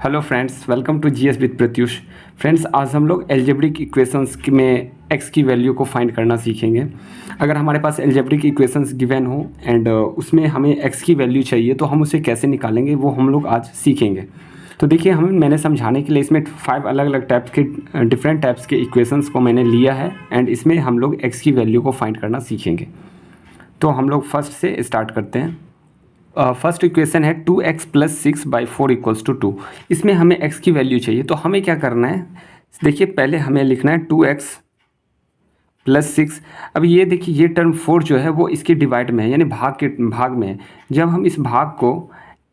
Hello friends, welcome to GS with Pratyush. Friends, आज हम लोग एल्जेब्रिक इक्वेशंस में एक्स की वैल्यू को फाइंड करना सीखेंगे। अगर हमारे पास एल्जेब्रिक इक्वेशंस गिवन हो एंड उसमें हमें एक्स की वैल्यू चाहिए तो हम उसे कैसे निकालेंगे वो हम लोग आज सीखेंगे। तो देखिए, मैंने समझाने के लिए इसमें 5 अलग अलग टाइप के डिफरेंट टाइप्स के इक्वेशंस को मैंने लिया है एंड इसमें हम लोग एक्स की वैल्यू को फाइंड करना सीखेंगे। तो हम लोग फर्स्ट से स्टार्ट करते हैं। फर्स्ट इक्वेशन है 2x + 6/4 = 2। इसमें हमें x की वैल्यू चाहिए, तो हमें क्या करना है, देखिए पहले हमें लिखना है 2x + 6। अब ये देखिए, ये टर्म 4 जो है वो इसके डिवाइड में है, यानी भाग में है। जब हम इस भाग को,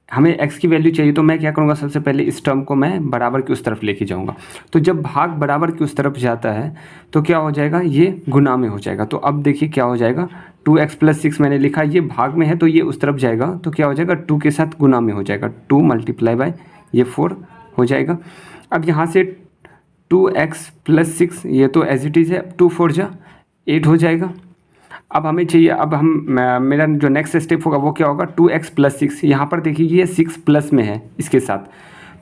हमें x की वैल्यू चाहिए तो मैं क्या करूँगा, सबसे पहले इस टर्म को मैं बराबर की उस तरफ लेके जाऊँगा। तो जब भाग बराबर की उस तरफ जाता है तो क्या हो जाएगा, ये गुना में हो जाएगा। तो अब देखिए क्या हो जाएगा, 2x + 6 मैंने लिखा, ये भाग में है तो ये उस तरफ जाएगा, तो क्या हो जाएगा, 2 के साथ गुना में हो जाएगा, 2 × ये 4 हो जाएगा। अब यहाँ से 2x + 6 ये तो एज इट इज़ है, 2 4 जा 8 हो जाएगा। अब हमें चाहिए, अब मेरा जो नेक्स्ट स्टेप होगा वो क्या होगा, 2x + 6। यहाँ पर देखिए ये 6 प्लस में है इसके साथ,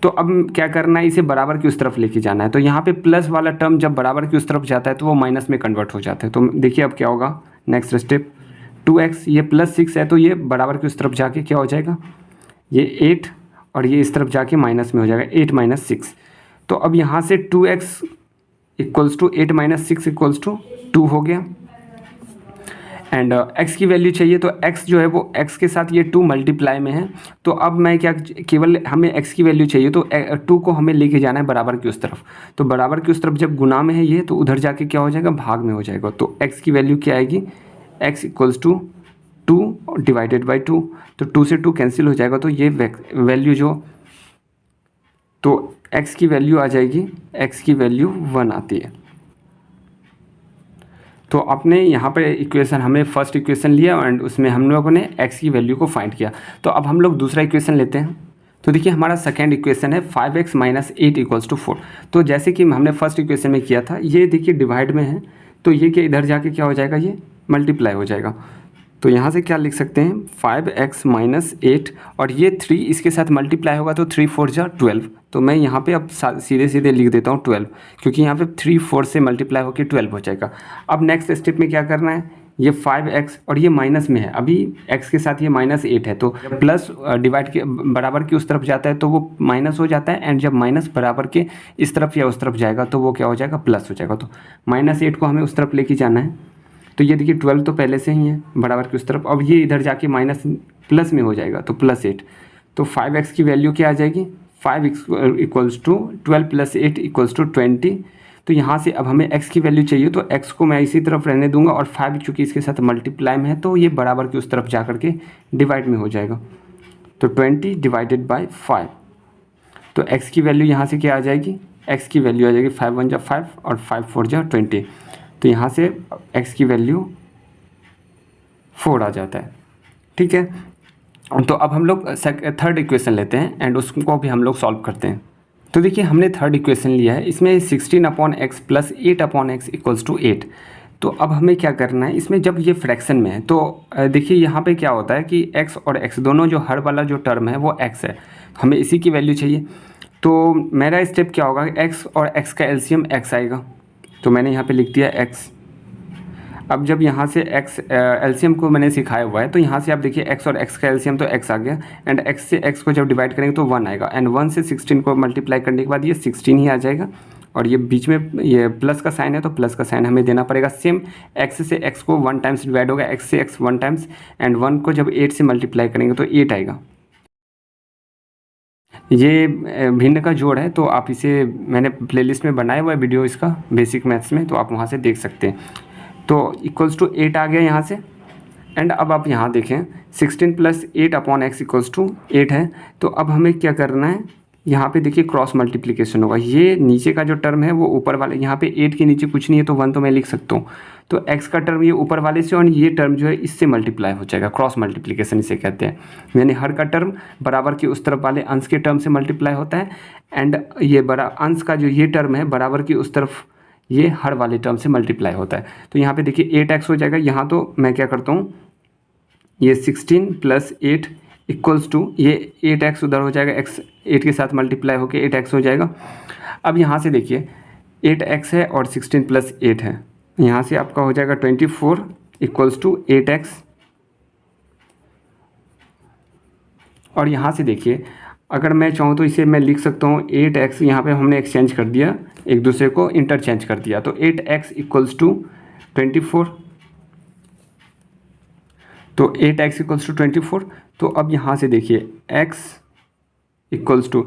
तो अब क्या करना है, इसे बराबर की उस तरफ लेके जाना है। तो यहाँ पे प्लस वाला टर्म जब बराबर की उस तरफ जाता है तो वो माइनस में कन्वर्ट हो जाता है। तो देखिए अब क्या होगा, नेक्स्ट स्टेप 2x, ये +6 है तो ये बराबर की उस तरफ जाके क्या हो जाएगा, ये 8 और ये इस तरफ जाके माइनस में हो जाएगा, 8 - 6। तो अब यहाँ से 2x = 8 - 6 = 2 हो गया। एंड x की वैल्यू चाहिए, तो x जो है वो x के साथ ये 2 मल्टीप्लाई में है। तो अब मैं क्या, केवल हमें x की वैल्यू चाहिए तो 2 को हमें लेके जाना है बराबर की उस तरफ। तो बराबर की उस तरफ जब गुना में है ये, तो उधर जाके क्या हो जाएगा, भाग में हो जाएगा। तो x की वैल्यू क्या आएगी, x = 2 / 2। तो 2 से 2 कैंसिल हो जाएगा, तो ये वैल्यू जो, तो x की वैल्यू आ जाएगी, x की वैल्यू 1 आती है। तो अपने यहाँ पर इक्वेशन, हमने फर्स्ट इक्वेशन लिया एंड उसमें हम लोगों ने x की वैल्यू को फाइंड किया। तो अब हम लोग दूसरा इक्वेशन लेते हैं। तो देखिए हमारा सेकेंड इक्वेशन है 5x - 8 = 4। तो जैसे कि हमने फर्स्ट इक्वेशन में किया था, ये देखिए डिवाइड में है, तो ये क्या इधर जाके क्या हो जाएगा, ये मल्टीप्लाई हो जाएगा। तो यहाँ से क्या लिख सकते हैं, 5x - 8 और ये 3 इसके साथ मल्टीप्लाई होगा तो 3 4 जा 12। तो मैं यहाँ पे अब सीधे सीधे लिख देता हूँ 12, क्योंकि यहाँ पे 3 4 से मल्टीप्लाई होकर 12 हो जाएगा। अब नेक्स्ट स्टेप में क्या करना है, ये 5x और ये माइनस में है, अभी x के साथ ये -8 है, तो प्लस डिवाइड के बराबर की उस तरफ जाता है तो वो माइनस हो जाता है, एंड जब माइनस बराबर के इस तरफ या उस तरफ जाएगा तो वो क्या हो जाएगा, प्लस हो जाएगा। तो -8 को हमें उस तरफ लेके जाना है। तो ये देखिए 12 तो पहले से ही है बराबर की उस तरफ, अब ये इधर जाके माइनस प्लस में हो जाएगा, तो +8। तो 5x की वैल्यू क्या आ जाएगी, 5 = 12 + 8 = 20। तो यहाँ से अब हमें x की वैल्यू चाहिए, तो x को मैं इसी तरफ रहने दूंगा और 5 चूँकि इसके साथ मल्टीप्लाई में है तो ये बराबर की उस तरफ जा करके डिवाइड में हो जाएगा। तो 20 / 5। तो x की वैल्यू यहाँ से क्या आ जाएगी, x की वैल्यू आ जाएगी 5 1 जा 5 और 5 4 जा 20। तो यहाँ से x की वैल्यू 4 आ जाता है। ठीक है, तो अब हम लोग थर्ड इक्वेशन लेते हैं एंड उसको भी हम लोग सॉल्व करते हैं। तो देखिए हमने थर्ड इक्वेशन लिया है, इसमें 16/x + 8/x = 8। तो अब हमें क्या करना है, इसमें जब ये फ्रैक्शन में है तो देखिए यहाँ पे क्या होता है कि x और x दोनों, जो हर वाला जो टर्म है वो x है, हमें इसी की वैल्यू चाहिए। तो मेरा स्टेप क्या होगा, x और x का एलसीएम x आएगा, तो मैंने यहाँ पे लिख दिया x। अब जब यहाँ से x एलसीएम को मैंने सिखाया हुआ है, तो यहाँ से आप देखिए x और x का एलसीएम तो x आ गया, एंड x से x को जब डिवाइड करेंगे तो 1 आएगा, एंड 1 से 16 को मल्टीप्लाई करने के बाद ये 16 ही आ जाएगा। और ये बीच में ये प्लस का साइन है तो प्लस का साइन हमें देना पड़ेगा। सेम x से x को 1 टाइम्स डिवाइड होगा, x से x 1 टाइम्स, एंड 1 को जब 8 से मल्टीप्लाई करेंगे तो 8 आएगा। ये भिन्न का जोड़ है, तो आप इसे, मैंने प्लेलिस्ट में बनाया हुआ है वीडियो इसका, बेसिक मैथ्स में, तो आप वहाँ से देख सकते हैं। तो = 8 आ गया यहाँ से। एंड अब आप यहाँ देखें 16 + 8/x = 8 है। तो अब हमें क्या करना है, यहाँ पे देखिए क्रॉस मल्टीप्लिकेशन होगा, ये नीचे का जो टर्म है वो ऊपर वाले, यहाँ पे 8 के नीचे कुछ नहीं है तो 1 तो मैं लिख सकता हूँ। तो x का टर्म ये ऊपर वाले से और ये टर्म जो है इससे मल्टीप्लाई हो जाएगा, क्रॉस मल्टीप्लिकेशन इसे कहते हैं। यानी हर का टर्म बराबर के उस तरफ वाले अंश के टर्म से मल्टीप्लाई होता है, एंड ये बड़ा अंश का जो ये टर्म है बराबर की उस तरफ ये हर वाले टर्म से मल्टीप्लाई होता है। तो यहाँ पे देखिए 8x हो जाएगा। यहाँ तो मैं क्या करता हूँ, ये 16 + 8 इक्वल्स टू ये 8x उधर हो जाएगा, x 8 के साथ मल्टीप्लाई होकर 8x हो जाएगा। अब यहाँ से देखिए 8x है और 16 प्लस 8 है, यहाँ से आपका हो जाएगा 24 इक्वल्स टू 8x। और यहाँ से देखिए अगर मैं चाहूँ तो इसे मैं लिख सकता हूँ 8x, यहाँ पे हमने एक्सचेंज कर दिया, एक दूसरे को इंटरचेंज कर दिया, तो 8x इक्वल्स टू 24। तो 8x इक्वल्स टू 24। तो अब यहाँ से देखिए x इक्वल्स टू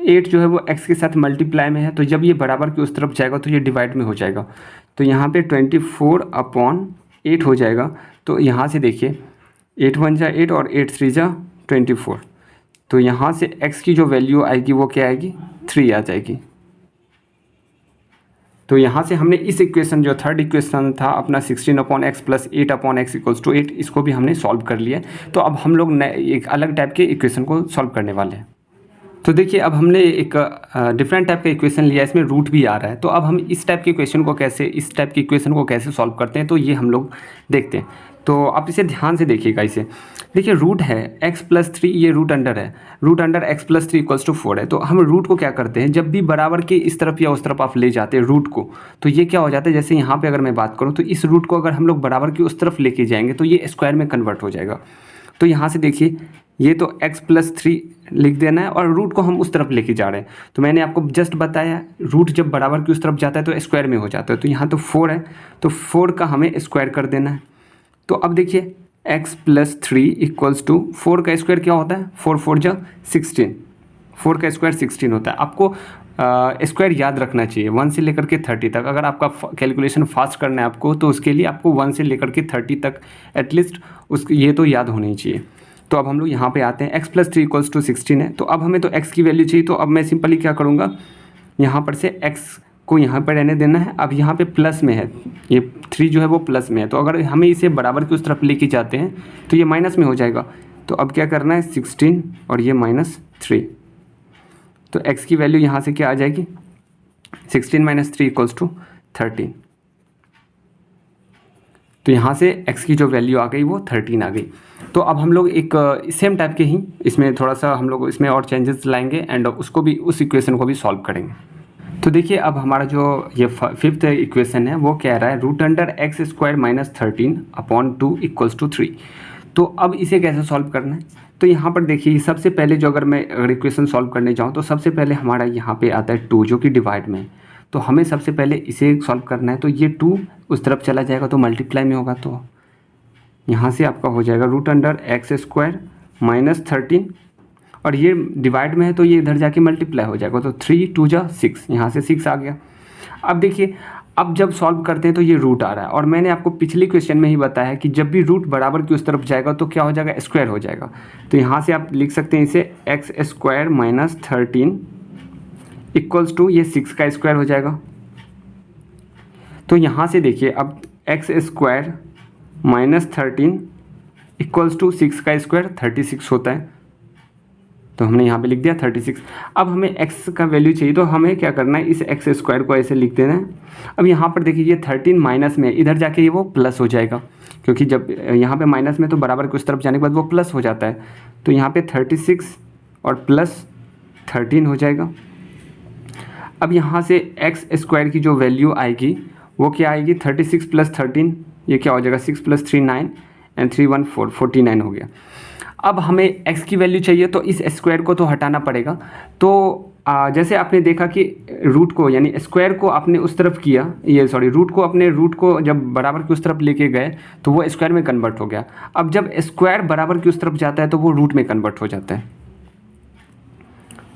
8 जो है वो x के साथ मल्टीप्लाई में है, तो जब ये बराबर की उस तरफ जाएगा तो ये डिवाइड में हो जाएगा, तो यहाँ पे 24/8 हो जाएगा। तो यहाँ से देखिए 8 1 जा 8 और 8 3 जा 24, तो यहाँ से x की जो वैल्यू आएगी वो क्या आएगी, 3 आ जाएगी। तो यहाँ से हमने इस इक्वेशन जो थर्ड इक्वेशन था अपना 16/x plus 8/x equals to 8, इसको भी हमने सॉल्व कर लिया। तो अब हम लोग एक अलग टाइप के इक्वेशन को सॉल्व करने वाले हैं। तो देखिए अब हमने एक डिफरेंट टाइप का इक्वेशन लिया, इसमें रूट भी आ रहा है। तो अब हम इस टाइप के इक्वेशन को कैसे, इस टाइप की इक्वेशन को कैसे सॉल्व करते हैं, तो ये हम लोग देखते हैं। तो आप इसे ध्यान से देखिएगा। इसे देखिए रूट है x प्लस 3, ये रूट अंडर है, root under x plus 3 equals to 4 है। तो हम रूट को क्या करते हैं, जब भी बराबर के इस तरफ या उस तरफ आप ले जाते हैं रूट को, तो ये क्या हो जाता है, जैसे यहाँ पे अगर मैं बात करूँ तो इस रूट को अगर हम लोग बराबर की उस तरफ लेके जाएंगे तो ये स्क्वायर में कन्वर्ट हो जाएगा। तो यहाँ से देखिए ये तो x प्लस 3 लिख देना है और रूट को हम उस तरफ लेके जा रहे हैं। तो मैंने आपको जस्ट बताया रूट जब बराबर की उस तरफ जाता है तो स्क्वायर में हो जाता है। तो यहाँ तो 4 है, तो 4 का हमें स्क्वायर कर देना है। तो अब देखिए x प्लस 3 इक्वल्स टू 4 का स्क्वायर क्या होता है, 4 4 जा 16, 4 का स्क्वायर 16 होता है। आपको स्क्वायर याद रखना चाहिए 1 से लेकर के 30 तक। अगर आपका कैलकुलेशन फास्ट करना है आपको, तो उसके लिए आपको 1 से लेकर के 30 तक एटलीस्ट ये तो याद होनी चाहिए। तो अब हम लोग यहाँ पे आते हैं, x प्लस 3 इक्वल्स टू 16 है। तो अब हमें तो x की वैल्यू चाहिए, तो अब मैं सिंपली क्या करूँगा, यहाँ पर से x को यहाँ पर रहने देना है। अब यहाँ पे प्लस में है, ये 3 जो है वो प्लस में है, तो अगर हमें इसे बराबर की उस तरफ लेके जाते हैं तो ये माइनस में हो जाएगा। तो अब क्या करना है, 16 और ये -3, तो x की वैल्यू यहाँ से क्या आ जाएगी, 16 - 3 इक्वल्स टू 13। तो यहाँ से x की जो वैल्यू आ गई वो 13 आ गई। तो अब हम लोग एक सेम टाइप के ही इसमें थोड़ा सा हम लोग इसमें और चेंजेस लाएंगे एंड उसको भी, उस इक्वेशन को भी सॉल्व करेंगे। तो देखिए अब हमारा जो ये फिफ्थ इक्वेशन है वो कह रहा है root under x square minus 13/2 equals to 3। तो अब इसे कैसे सॉल्व करना है, तो यहाँ पर देखिए सबसे पहले जो अगर इक्वेशन सॉल्व करने जाऊँ तो सबसे पहले हमारा यहाँ पे आता है 2 जो कि डिवाइड में है। तो हमें सबसे पहले इसे सॉल्व करना है। तो ये 2 उस तरफ चला जाएगा तो मल्टीप्लाई में होगा, तो यहाँ से आपका हो जाएगा root under x square minus 13, और ये डिवाइड में है तो ये इधर जाके मल्टीप्लाई हो जाएगा, तो 3 2 जा 6, यहाँ से 6 आ गया। अब देखिए अब जब सॉल्व करते हैं तो ये रूट आ रहा है, और मैंने आपको पिछले क्वेश्चन में ही बताया कि जब भी रूट बराबर की उस तरफ जाएगा तो क्या हो जाएगा, स्क्वायर हो जाएगा। तो यहाँ से आप लिख सकते हैं इसे x square minus 13 equals to ये 6 का स्क्वायर हो जाएगा। तो यहाँ से देखिए अब x square minus 13 equals to 6 का स्क्वायर 36 होता है, तो हमने यहाँ पे लिख दिया 36। अब हमें x का वैल्यू चाहिए, तो हमें क्या करना है, इस x स्क्वायर को ऐसे लिख देना है। अब यहाँ पर देखिए ये 13 माइनस में, इधर जाके ये वो प्लस हो जाएगा, क्योंकि जब यहाँ पे माइनस में तो बराबर की उस तरफ जाने के बाद वो प्लस हो जाता है। तो यहाँ पे 36 और प्लस 13 हो जाएगा। अब यहाँ से x स्क्वायर की जो वैल्यू आएगी वो क्या आएगी, 36 प्लस 13, ये क्या हो जाएगा 6 + 3 9 एंड 3 1 4 49 हो गया। अब हमें x की वैल्यू चाहिए, तो इस स्क्वायर को तो हटाना पड़ेगा। तो जैसे आपने देखा कि रूट को यानी स्क्वायर को आपने उस तरफ किया, रूट को अपने रूट को जब बराबर की उस तरफ लेके गए तो वो स्क्वायर में कन्वर्ट हो गया। अब जब स्क्वायर बराबर की उस तरफ जाता है तो वो रूट में कन्वर्ट हो जाता है।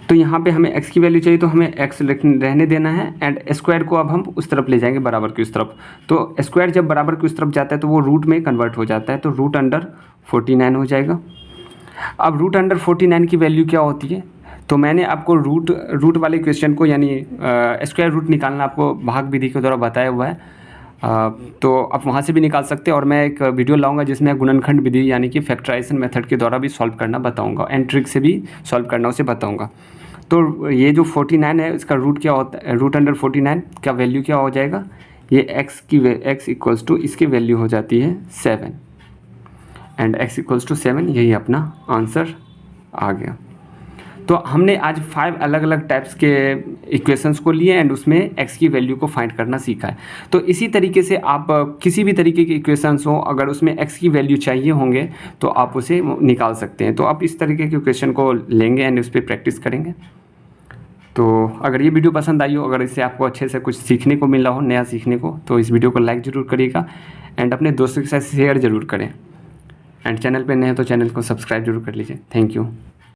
तो यहाँ पे हमें x की वैल्यू चाहिए, तो हमें x रहने देना है एंड स्क्वायर को अब हम उस तरफ ले जाएंगे बराबर की उस तरफ। तो स्क्वायर जब बराबर की उस तरफ जाता है तो वो रूट में कन्वर्ट हो जाता है, तो रूट अंडर 49 हो जाएगा। अब रूट अंडर 49 की वैल्यू क्या होती है, तो मैंने आपको रूट वाले क्वेश्चन को यानी स्क्वायर रूट निकालना आपको भाग विधि के द्वारा बताया हुआ है, तो आप वहाँ से भी निकाल सकते हैं। और मैं एक वीडियो लाऊंगा जिसमें गुणनखंड विधि यानी कि फैक्टराइजेशन मेथड के द्वारा भी सॉल्व करना बताऊंगा, एंड ट्रिक से भी सॉल्व करना उसे बताऊंगा। तो ये जो 49 है इसका रूट क्या होता है, रूट अंडर 49 का वैल्यू क्या हो जाएगा, ये x इक्वल्स टू इसकी वैल्यू हो जाती है 7। एंड x इक्वल्स टू 7, यही अपना आंसर आ गया। तो हमने आज 5 अलग अलग टाइप्स के इक्वेशंस को लिए एंड उसमें x की वैल्यू को फाइंड करना सीखा है। तो इसी तरीके से आप किसी भी तरीके के इक्वेशंस हो, अगर उसमें x की वैल्यू चाहिए होंगे तो आप उसे निकाल सकते हैं। तो आप इस तरीके के इक्वेशन को लेंगे एंड उस पर प्रैक्टिस करेंगे। तो अगर ये वीडियो पसंद आई हो, अगर इससे आपको अच्छे से कुछ सीखने को मिला हो, नया सीखने को, तो इस वीडियो को लाइक ज़रूर करिएगा एंड अपने दोस्तों के साथ शेयर ज़रूर करें। एंड चैनल पे नए हैं तो चैनल को सब्सक्राइब जरूर कर लीजिए। Thank you.